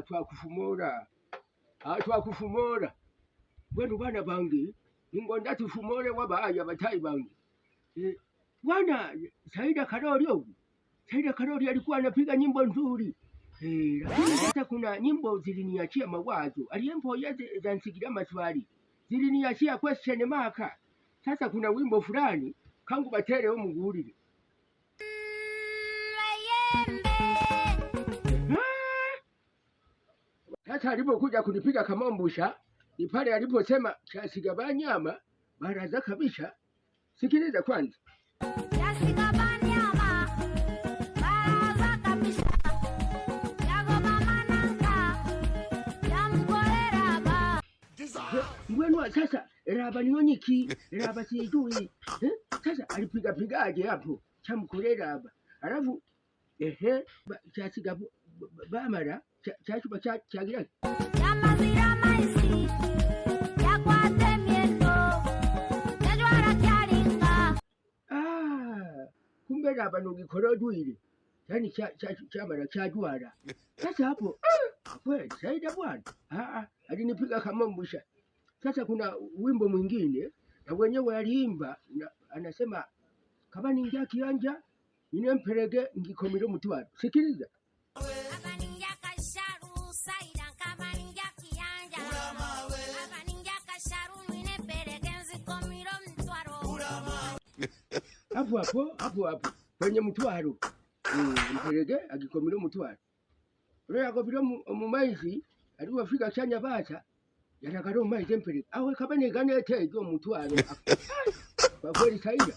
twakufumora bwenu bana bange ningonda tufumore wabaya batai bange bwana Saida Karoli alikuwa anapiga nyimbo nzuri lakini sasa kuna nyimbo ziliniachia mawazo aliyempo yeze zansigira maswali ziliniachia question mark. Sasa kuna wimbo fulani kangu batere omugurire sasa alipokuja kunipiga kamombusha ni pale aliposema Chasiga Banyama baraza kabisha. Sikiliza kwanza. Chasiga Banyama baraza kabisha yago mama nanka yamkolera ba ngwenu sasa raba nionyiki raba sijui sasa alipigaje hapo chamkolera ba alafu Chasiga Bamara chachupa chagira yamazira maisi yakwate miendo yajwara kyaringa kumbe raba nugikorodwire yani chamara chajwara sasa hapo kweli Saida bwana alinipiga kamombusha. Sasa kuna wimbo mwingine na wenyewe aliimba anasema kama ninja kianja inemperege ngikomiro mutwaro. Sikiliza. Hapo kwenye mtwaro mperege agikomiro mutwaro rero agobiro mu maizi aliwafika cyanya bata yarakaro maizi mperege awe kabane gane tejo mutwaro kwa kweli Saida